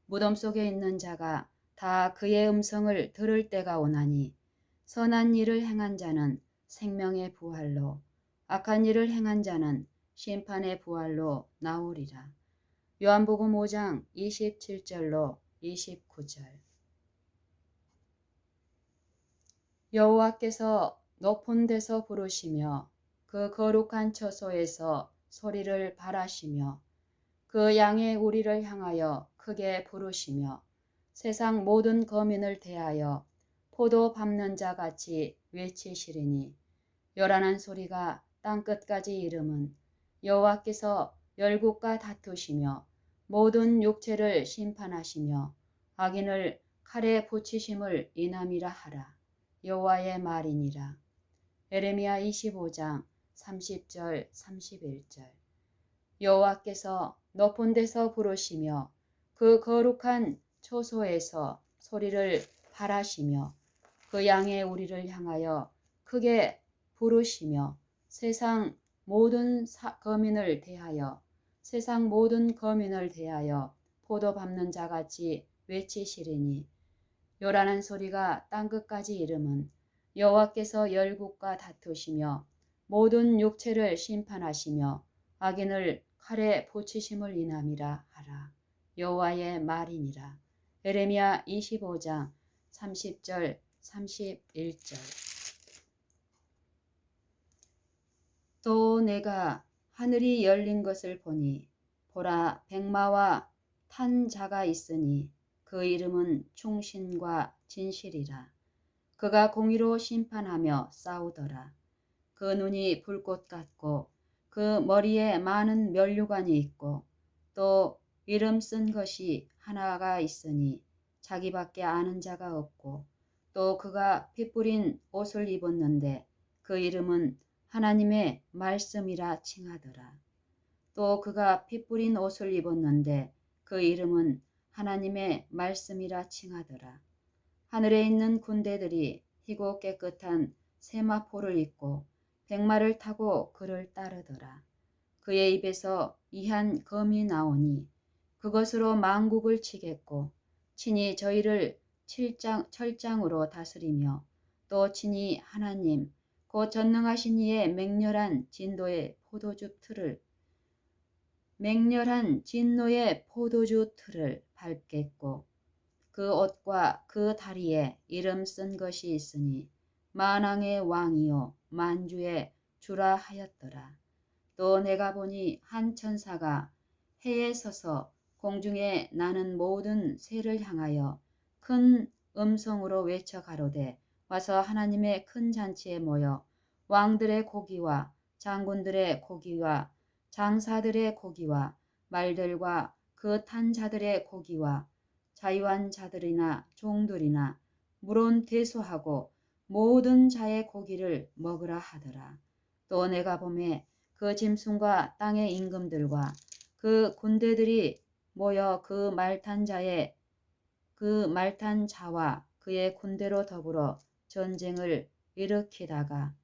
무덤 속에 있는 자가 다 그의 음성을 들을 때가 오나니 선한 일을 행한 자는 생명의 부활로 악한 일을 행한 자는 심판의 부활로 나오리라. 요한복음 5장 27절로 29절. 여호와께서 높은 데서 부르시며 그 거룩한 처소에서 소리를 발하시며 그 양의 우리를 향하여 크게 부르시며 세상 모든 거민을 대하여 포도 밟는 자 같이 외치시리니 요란한 소리가 땅끝까지 이름은 여호와께서 열국과 다투시며 모든 육체를 심판하시며 악인을 칼에 붙이심을 인함이라 하라. 여호와의 말이니라. 에레미야 25장 30절 31절. 여호와께서 높은 데서 부르시며 그 거룩한 초소에서 소리를 발하시며 그 양의 우리를 향하여 크게 부르시며 세상 모든 거민을 대하여 포도 밟는 자같이 외치시리니 요란한 소리가 땅끝까지 이름은 여호와께서 열국과 다투시며 모든 육체를 심판하시며 악인을 칼에 붙이심을 인함이라 하라. 여호와의 말이니라. 에레미야 25장 30절 31절. 또 내가 하늘이 열린 것을 보니 보라 백마와 탄 자가 있으니 그 이름은 충신과 진실이라. 그가 공의로 심판하며 싸우더라. 그 눈이 불꽃 같고 그 머리에 많은 면류관이 있고 또 이름 쓴 것이 하나가 있으니 자기밖에 아는 자가 없고 또 그가 피 뿌린 옷을 입었는데 그 이름은 하나님의 말씀이라 칭하더라. 또 그가 피 뿌린 옷을 입었는데 그 이름은 하나님의 말씀이라 칭하더라. 하늘에 있는 군대들이 희고 깨끗한 세마포를 입고 백마를 타고 그를 따르더라. 그의 입에서 이한 검이 나오니 그것으로 만국을 치겠고 친히 저희를 철장으로 다스리며 또 친히 하나님 곧 전능하신 이의 맹렬한 진노의 포도주 틀을 밟겠고 그 옷과 그 다리에 이름 쓴 것이 있으니 만왕의 왕이요 만주의 주라 하였더라. 또 내가 보니 한 천사가 해에 서서 공중에 나는 모든 새를 향하여 큰 음성으로 외쳐 가로되 와서 하나님의 큰 잔치에 모여 왕들의 고기와 장군들의 고기와 장사들의 고기와 말들과 그 탄 자들의 고기와 자유한 자들이나 종들이나 물론 대소하고 모든 자의 고기를 먹으라 하더라. 또 내가 보매 그 짐승과 땅의 임금들과 그 군대들이 모여 그 말탄 자와 그의 군대로 더불어 전쟁을 일으키다가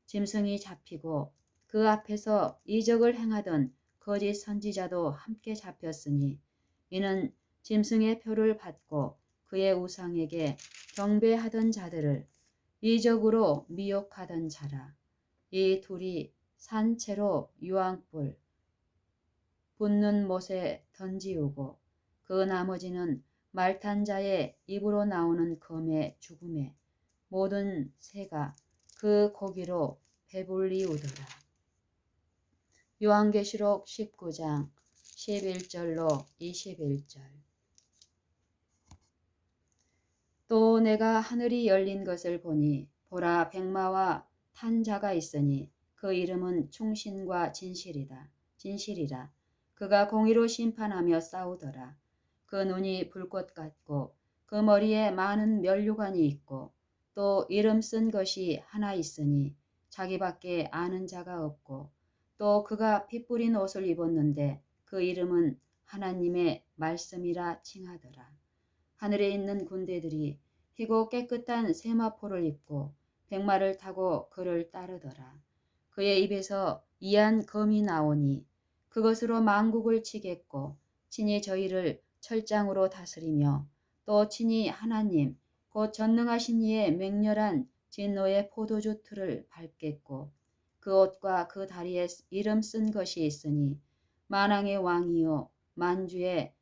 짐승이 잡히고 그 앞에서 이적을 행하던 거짓 선지자도 함께 잡혔으니 이는 짐승의 표를 받고 그의 우상에게 경배하던 자들을 이적으로 미혹하던 자라. 이 둘이 산채로 유황불 붙는 못에 던지우고 그 나머지는 말탄 자의 입으로 나오는 검의 죽음에 모든 새가 그 고기로 배불리우더라. 요한계시록 19장 11절로 21절. 또 내가 하늘이 열린 것을 보니 보라 백마와 탄 자가 있으니 그 이름은 충신과 진실이라. 그가 공의로 심판하며 싸우더라. 그 눈이 불꽃 같고 그 머리에 많은 면류관이 있고 또 이름 쓴 것이 하나 있으니 자기밖에 아는 자가 없고 또 그가 피 뿌린 옷을 입었는데 그 이름은 하나님의 말씀이라 칭하더라. 하늘에 있는 군대들이 희고 깨끗한 세마포를 입고 백마를 타고 그를 따르더라. 그의 입에서 이한 검이 나오니 그것으로 만국을 치겠고 친히 저희를 철장으로 다스리며 또 친히 하나님 곧 전능하신 이의 맹렬한 진노의 포도주 틀을 밟겠고 그 옷과 그 다리에 이름 쓴 것이 있으니 만왕의 왕이요 만주의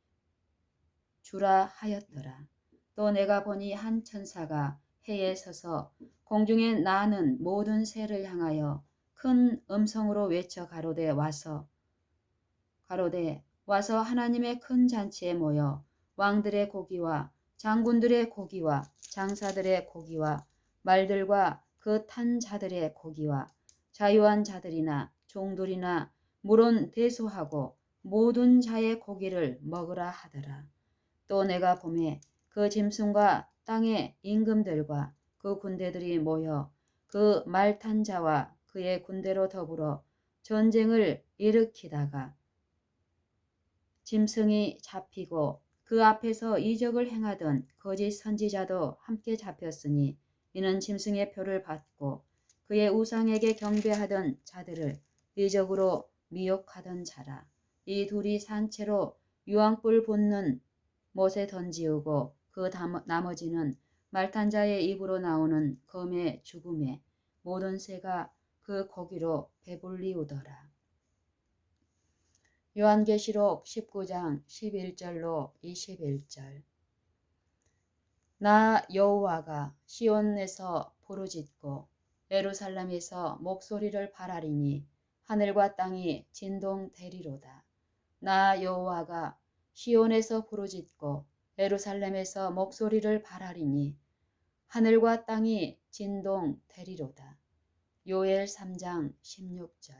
주라 하였더라. 또 내가 보니 한 천사가 해에 서서 공중에 나는 모든 새를 향하여 큰 음성으로 외쳐 가로되 와서 하나님의 큰 잔치에 모여 왕들의 고기와 장군들의 고기와 장사들의 고기와 말들과 그 탄 자들의 고기와 자유한 자들이나 종들이나 물론 대소하고 모든 자의 고기를 먹으라 하더라. 또 내가 보매 그 짐승과 땅의 임금들과 그 군대들이 모여 그 말탄 자와 그의 군대로 더불어 전쟁을 일으키다가 짐승이 잡히고 그 앞에서 이적을 행하던 거짓 선지자도 함께 잡혔으니 이는 짐승의 표를 받고 그의 우상에게 경배하던 자들을 이적으로 미혹하던 자라. 이 둘이 산채로 유황불 붙는 못에 던지우고 그 나머지는 말탄 자의 입으로 나오는 검의 죽음에 모든 새가 그 고기로 배불리우더라. 요한계시록 19장 11절로 21절. 나 여호와가 시온에서 부르짖고 예루살렘에서 목소리를 발하리니 하늘과 땅이 진동되리로다. 나 여호와가 시온에서 부르짖고 예루살렘에서 목소리를 발하리니 하늘과 땅이 진동되리로다. 요엘 3장 16절.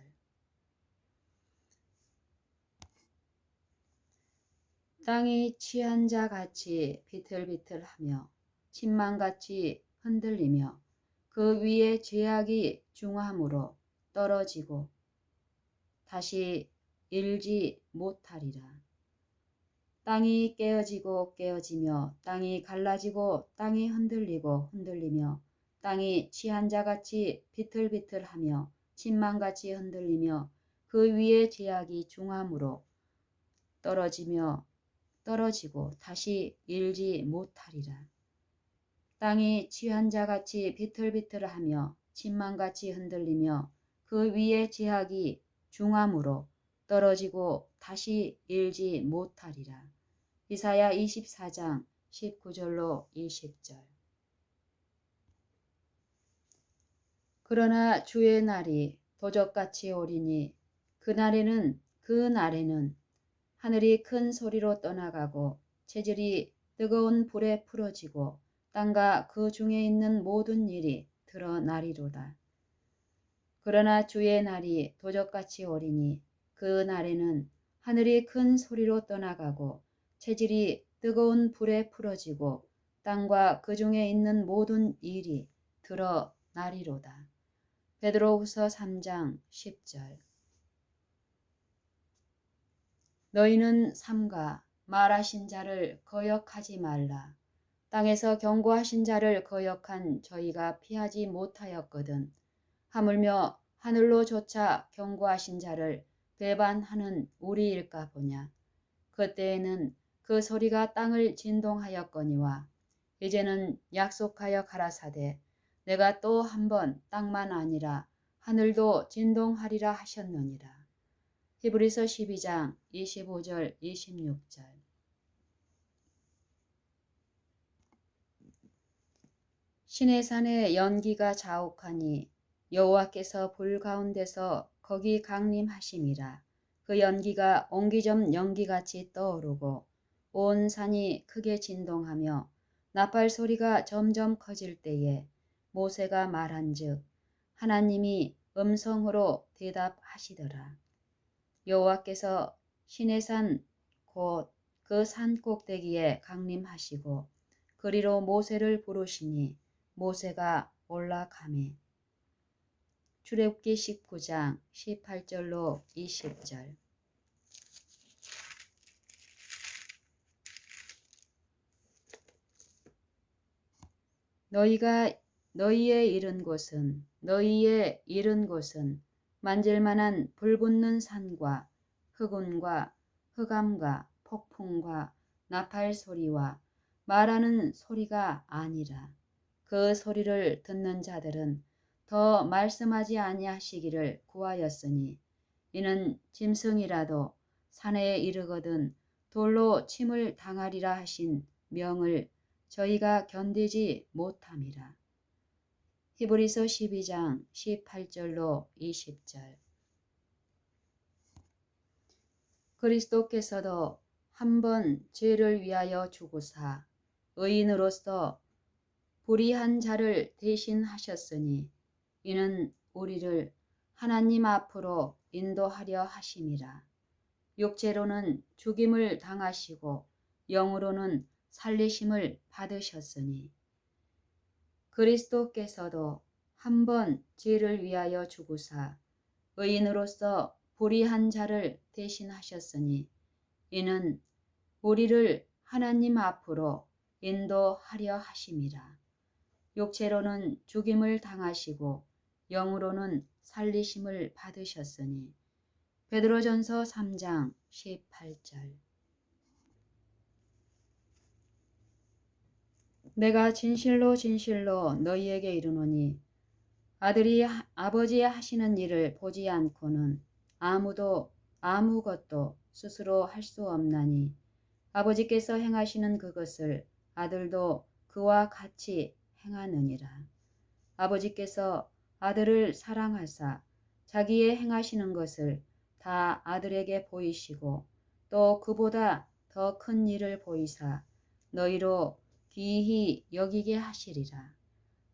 땅이 취한 자 같이 비틀비틀하며 침망같이 흔들리며 그 위에 죄악이 중함으로 떨어지고 다시 일지 못하리라. 땅이 깨어지고 깨어지며 땅이 갈라지고 땅이 흔들리고 흔들리며 땅이 취한 자같이 비틀비틀하며 침망같이 흔들리며 그 위에 죄악이 중함으로 떨어지며 떨어지고 다시 일지 못하리라. 땅이 취한 자같이 비틀비틀하며 침망같이 흔들리며 그 위에 죄악이 중함으로 떨어지고 다시 일지 못하리라. 이사야 24장 19절로 20절. 그러나 주의 날이 도적같이 오리니 그날에는 하늘이 큰 소리로 떠나가고 체질이 뜨거운 불에 풀어지고 땅과 그 중에 있는 모든 일이 드러나리로다. 그러나 주의 날이 도적같이 오리니 그날에는 하늘이 큰 소리로 떠나가고 체질이 뜨거운 불에 풀어지고 땅과 그 중에 있는 모든 일이 드러나리로다. 베드로후서 3장 10절. 너희는 삼가 말하신 자를 거역하지 말라. 땅에서 경고하신 자를 거역한 저희가 피하지 못하였거든. 하물며 하늘로조차 경고하신 자를 배반하는 우리일까 보냐. 그때에는 그 소리가 땅을 진동하였거니와 이제는 약속하여 가라사대 내가 또 한 번 땅만 아니라 하늘도 진동하리라 하셨느니라. 히브리서 12장 25절 26절. 시내산에 연기가 자욱하니 여호와께서 불 가운데서 거기 강림하심이라. 그 연기가 옹기점 연기같이 떠오르고 온 산이 크게 진동하며 나팔 소리가 점점 커질 때에 모세가 말한즉 하나님이 음성으로 대답하시더라. 여호와께서 시내산 곧 그 산 꼭대기에 강림하시고 그리로 모세를 부르시니 모세가 올라가매. 출애굽기 19장 18절로 20절. 너희의 이른 곳은 만질만한 불붙는 산과 흑운과 흑암과 폭풍과 나팔 소리와 말하는 소리가 아니라 그 소리를 듣는 자들은 더 말씀하지 아니하시기를 구하였으니 이는 짐승이라도 산에 이르거든 돌로 침을 당하리라 하신 명을 저희가 견디지 못함이라. 히브리서 12장 18절로 20절. 그리스도께서도 한 번 죄를 위하여 죽으사 의인으로서 불의한 자를 대신하셨으니 이는 우리를 하나님 앞으로 인도하려 하심이라. 육체로는 죽임을 당하시고 영으로는 살리심을 받으셨으니 그리스도께서도 한 번 죄를 위하여 죽으사 의인으로서 불의한 자를 대신하셨으니 이는 우리를 하나님 앞으로 인도하려 하심이라. 육체로는 죽임을 당하시고 영으로는 살리심을 받으셨으니 베드로전서 3장 18절. 내가 진실로 진실로 너희에게 이르노니 아들이 아버지 하시는 일을 보지 않고는 아무것도 스스로 할 수 없나니 아버지께서 행하시는 그것을 아들도 그와 같이 행하느니라. 아버지께서 아들을 사랑하사 자기의 행하시는 것을 다 아들에게 보이시고 또 그보다 더 큰 일을 보이사 너희로 귀히 여기게 하시리라.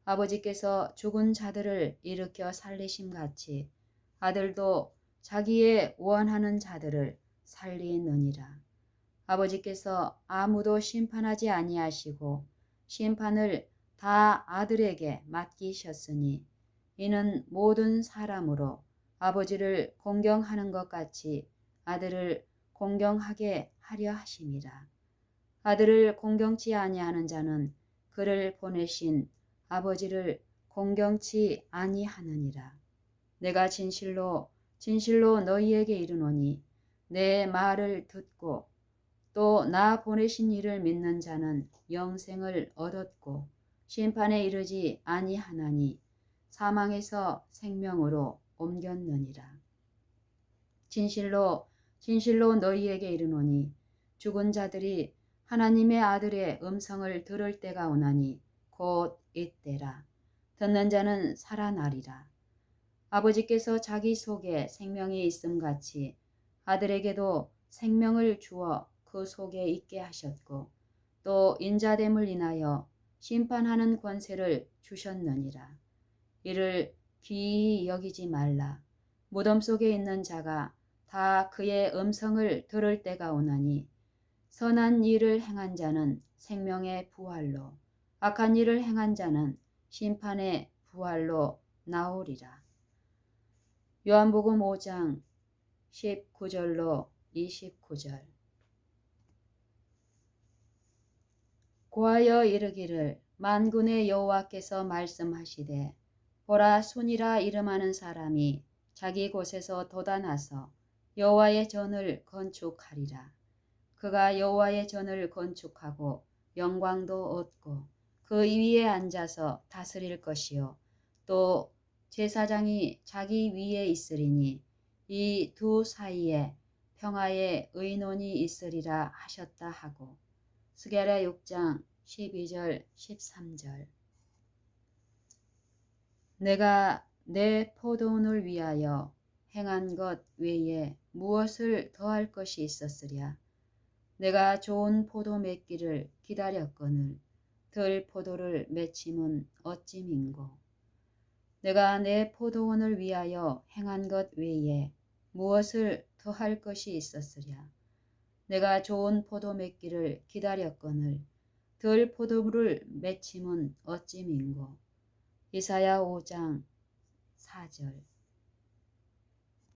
아버지께서 죽은 자들을 일으켜 살리심 같이 아들도 자기의 원하는 자들을 살리느니라. 아버지께서 아무도 심판하지 아니하시고 심판을 다 아들에게 맡기셨으니 이는 모든 사람으로 아버지를 공경하는 것 같이 아들을 공경하게 하려 하심이라. 아들을 공경치 아니하는 자는 그를 보내신 아버지를 공경치 아니하느니라. 내가 진실로 진실로 너희에게 이르노니 내 말을 듣고 또 나 보내신 이를 믿는 자는 영생을 얻었고 심판에 이르지 아니하나니 사망에서 생명으로 옮겼느니라. 진실로 진실로 너희에게 이르노니 죽은 자들이 하나님의 아들의 음성을 들을 때가 오나니 곧 이때라. 듣는 자는 살아나리라. 아버지께서 자기 속에 생명이 있음 같이 아들에게도 생명을 주어 그 속에 있게 하셨고 또 인자됨을 인하여 심판하는 권세를 주셨느니라. 이를 귀히 여기지 말라. 무덤 속에 있는 자가 다 그의 음성을 들을 때가 오나니 선한 일을 행한 자는 생명의 부활로 악한 일을 행한 자는 심판의 부활로 나오리라. 요한복음 5장 19절로 29절. 고하여 이르기를 만군의 여호와께서 말씀하시되 보라 순이라 이름하는 사람이 자기 곳에서 돋아나서 여호와의 전을 건축하리라. 그가 여호와의 전을 건축하고 영광도 얻고 그 위에 앉아서 다스릴 것이요 또 제사장이 자기 위에 있으리니 이 두 사이에 평화의 의논이 있으리라 하셨다 하고 스가랴 6장 12절 13절. 내가 내 포도원을 위하여 행한 것 외에 무엇을 더할 것이 있었으랴. 내가 좋은 포도 맺기를 기다렸거늘 들 포도를 맺힘은 어찌민고. 내가 내 포도원을 위하여 행한 것 외에 무엇을 더할 것이 있었으랴. 내가 좋은 포도 맺기를 기다렸거늘 들 포도를 맺힘은 어찌민고. 이사야 5장 4절.